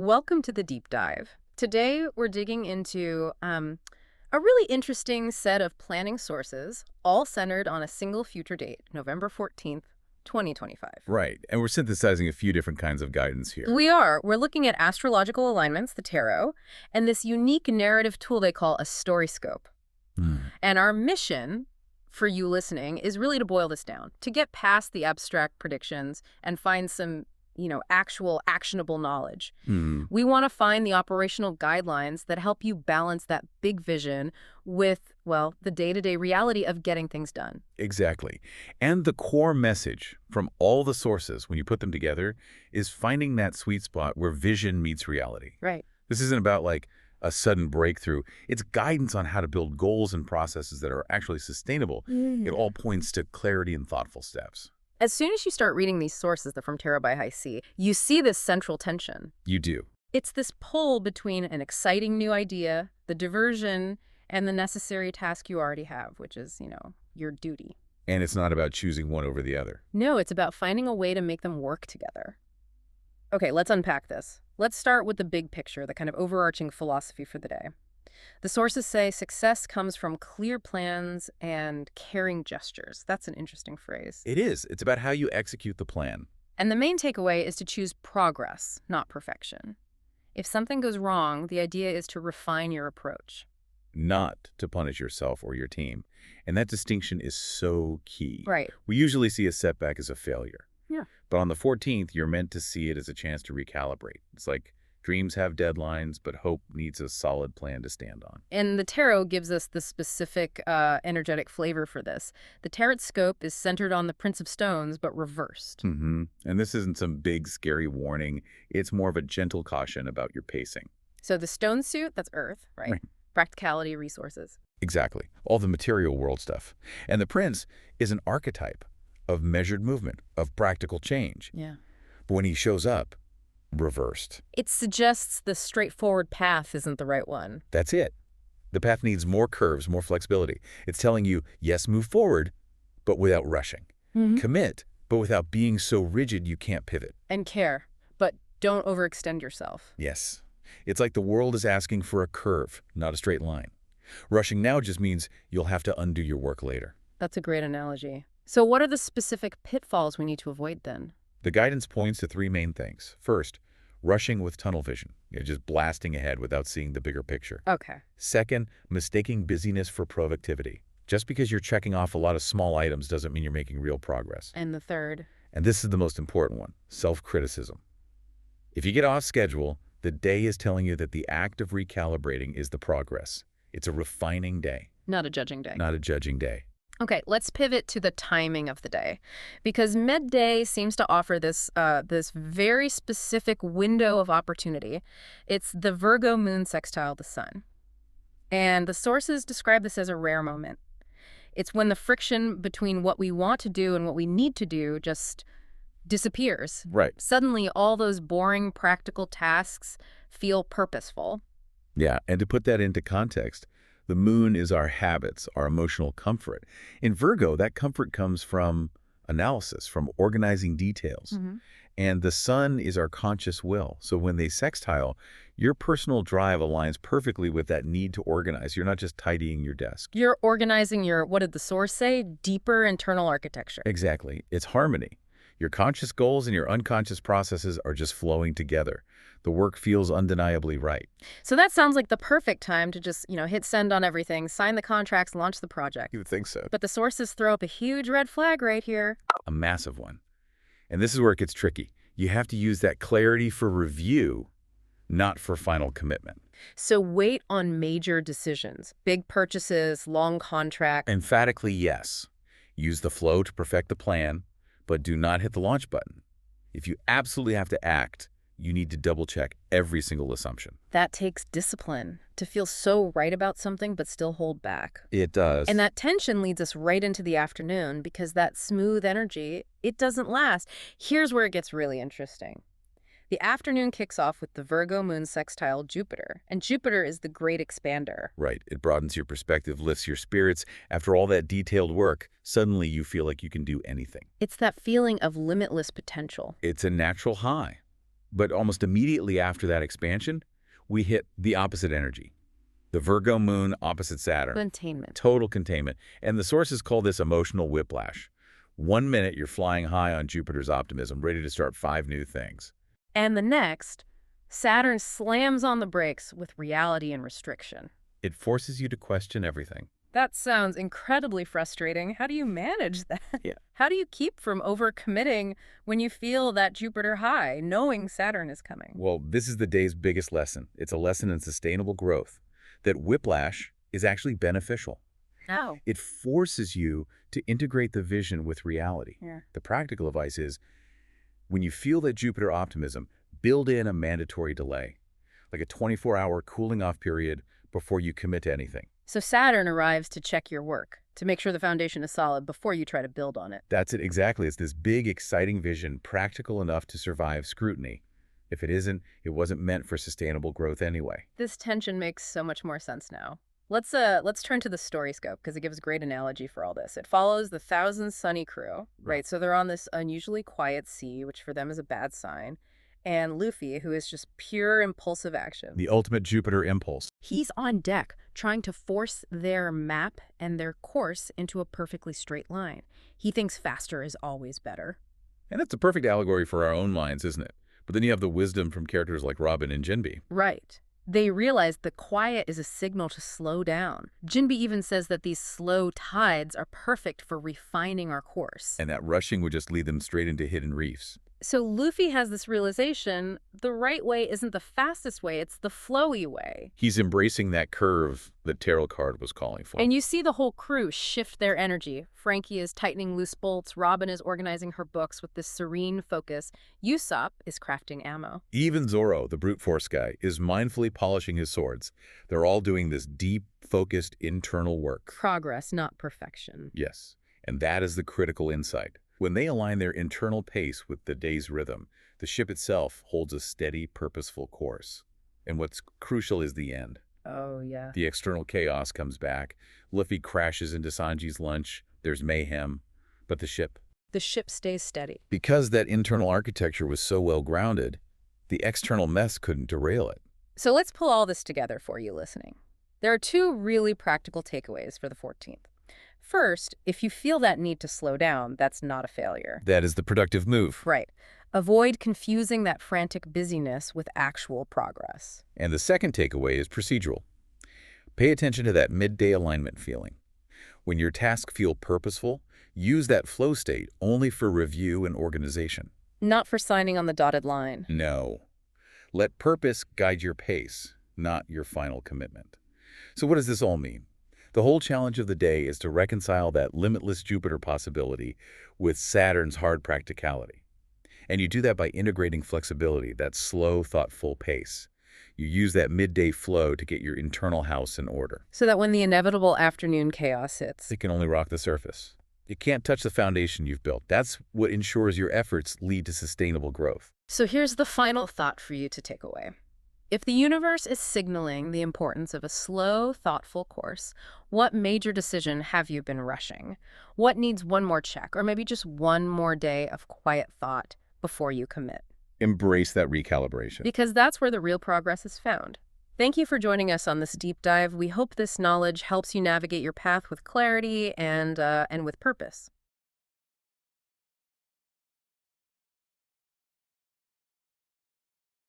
Welcome to the deep dive. Today, we're digging into a really interesting set of planning sources, all centered on a single future date, November 14th, 2025. Right, and we're synthesizing a few different kinds of guidance here. We are. We're looking at astrological alignments, the tarot, and this unique narrative tool they call a StoryScope. And our mission for you listening is really to boil this down, to get past the abstract predictions and find some actual actionable knowledge. We want to find the operational guidelines that help you balance that big vision with, well, the day-to-day reality of getting things done. Exactly. And the core message from all the sources, when you put them together, is finding that sweet spot where vision meets reality. Right. This isn't about like a sudden breakthrough. It's guidance on how to build goals and processes that are actually sustainable. It all points to clarity and thoughtful steps. As soon as you start reading these sources, the From Tarot by High C, you see this central tension. You do. It's this pull between an exciting new idea, the diversion, and the necessary task you already have, which is, your duty. And it's not about choosing one over the other. No, it's about finding a way to make them work together. Okay, let's unpack this. Let's start with the big picture, the kind of overarching philosophy for the day. The sources say success comes from clear plans and caring gestures. That's an interesting phrase. It is. It's about how you execute the plan. And the main takeaway is to choose progress, not perfection. If something goes wrong, the idea is to refine your approach. Not to punish yourself or your team. And that distinction is so key. Right. We usually see a setback as a failure. Yeah. But on the 14th, you're meant to see it as a chance to recalibrate. It's like dreams have deadlines, but hope needs a solid plan to stand on. And the tarot gives us the specific energetic flavor for this. The TarotScope is centered on the Prince of Stones, but reversed. And this isn't some big, scary warning. It's more of a gentle caution about your pacing. So the stone suit, that's Earth, right? Practicality, resources. Exactly. All the material world stuff. And the Prince is an archetype of measured movement, of practical change. Yeah. But when he shows up, reversed. It suggests the straightforward path isn't the right one. That's it. The path needs more curves, more flexibility. It's telling you, yes, move forward, but without rushing. Commit, but without being so rigid you can't pivot. And care, but don't overextend yourself. Yes. It's like the world is asking for a curve, not a straight line. Rushing now just means you'll have to undo your work later. That's a great analogy. So what are the specific pitfalls we need to avoid then? The guidance points to three main things. First, rushing with tunnel vision, just blasting ahead without seeing the bigger picture. Okay. Second, mistaking busyness for productivity. Just because you're checking off a lot of small items doesn't mean you're making real progress. And the third? And this is the most important one, self-criticism. If you get off schedule, the day is telling you that the act of recalibrating is the progress. It's a refining day. Not a judging day. Not a judging day. Okay, let's pivot to the timing of the day, because midday seems to offer this very specific window of opportunity. It's the Virgo moon sextile the sun. And the sources describe this as a rare moment. It's when the friction between what we want to do and what we need to do just disappears. Right. Suddenly, all those boring practical tasks feel purposeful. Yeah, and to put that into context, the moon is our habits, our emotional comfort. In Virgo, that comfort comes from analysis, from organizing details. And the sun is our conscious will. So when they sextile, your personal drive aligns perfectly with that need to organize. You're not just tidying your desk. You're organizing your, what did the source say? Deeper internal architecture. Exactly. It's harmony. Your conscious goals and your unconscious processes are just flowing together. The work feels undeniably right. So that sounds like the perfect time to just, hit send on everything, sign the contracts, launch the project. You would think so. But the sources throw up a huge red flag right here. A massive one. And this is where it gets tricky. You have to use that clarity for review, not for final commitment. So wait on major decisions, big purchases, long contracts. Emphatically, yes. Use the flow to perfect the plan, but do not hit the launch button. If you absolutely have to act, you need to double-check every single assumption. That takes discipline, to feel so right about something but still hold back. It does. And that tension leads us right into the afternoon, because that smooth energy, it doesn't last. Here's where it gets really interesting. The afternoon kicks off with the Virgo moon sextile Jupiter, and Jupiter is the great expander. Right. It broadens your perspective, lifts your spirits. After all that detailed work, suddenly you feel like you can do anything. It's that feeling of limitless potential. It's a natural high. But almost immediately after that expansion, we hit the opposite energy. The Virgo moon opposite Saturn. Containment. Total containment. And the sources call this emotional whiplash. 1 minute, you're flying high on Jupiter's optimism, ready to start 5 new things. And the next, Saturn slams on the brakes with reality and restriction. It forces you to question everything. That sounds incredibly frustrating. How do you manage that? Yeah. How do you keep from overcommitting when you feel that Jupiter high, knowing Saturn is coming? Well, this is the day's biggest lesson. It's a lesson in sustainable growth, that whiplash is actually beneficial. No. It forces you to integrate the vision with reality. Yeah. The practical advice is, when you feel that Jupiter optimism, build in a mandatory delay, like a 24-hour cooling off period before you commit to anything. So Saturn arrives to check your work, to make sure the foundation is solid before you try to build on it. That's it exactly. It's this big, exciting vision, practical enough to survive scrutiny. If it isn't, it wasn't meant for sustainable growth anyway. This tension makes so much more sense now. Let's turn to the StoryScope, because it gives a great analogy for all this. It follows the Thousand Sunny crew, right? So they're on this unusually quiet sea, which for them is a bad sign. And Luffy, who is just pure impulsive action. The ultimate Jupiter impulse. He's on deck, trying to force their map and their course into a perfectly straight line. He thinks faster is always better. And that's a perfect allegory for our own minds, isn't it? But then you have the wisdom from characters like Robin and Jinbe. Right. They realize the quiet is a signal to slow down. Jinbe even says that these slow tides are perfect for refining our course. And that rushing would just lead them straight into hidden reefs. So Luffy has this realization, the right way isn't the fastest way, it's the flowy way. He's embracing that curve that tarot card was calling for. And you see the whole crew shift their energy. Frankie is tightening loose bolts, Robin is organizing her books with this serene focus, Usopp is crafting ammo. Even Zoro, the brute force guy, is mindfully polishing his swords. They're all doing this deep, focused internal work. Progress, not perfection. Yes, and that is the critical insight. When they align their internal pace with the day's rhythm, the ship itself holds a steady, purposeful course. And what's crucial is the end. Oh, yeah. The external chaos comes back. Luffy crashes into Sanji's lunch. There's mayhem. But the ship? The ship stays steady. Because that internal architecture was so well grounded, the external mess couldn't derail it. So let's pull all this together for you listening. There are 2 really practical takeaways for the 14th. First, if you feel that need to slow down, that's not a failure. That is the productive move. Right. Avoid confusing that frantic busyness with actual progress. And the second takeaway is procedural. Pay attention to that midday alignment feeling. When your tasks feel purposeful, use that flow state only for review and organization. Not for signing on the dotted line. No. Let purpose guide your pace, not your final commitment. So what does this all mean? The whole challenge of the day is to reconcile that limitless Jupiter possibility with Saturn's hard practicality. And you do that by integrating flexibility, that slow, thoughtful pace. You use that midday flow to get your internal house in order. So that when the inevitable afternoon chaos hits, It can only rock the surface. It can't touch the foundation you've built. That's what ensures your efforts lead to sustainable growth. So here's the final thought for you to take away. If the universe is signaling the importance of a slow, thoughtful course, what major decision have you been rushing? What needs one more check, or maybe just one more day of quiet thought before you commit? Embrace that recalibration. Because that's where the real progress is found. Thank you for joining us on this deep dive. We hope this knowledge helps you navigate your path with clarity and with purpose.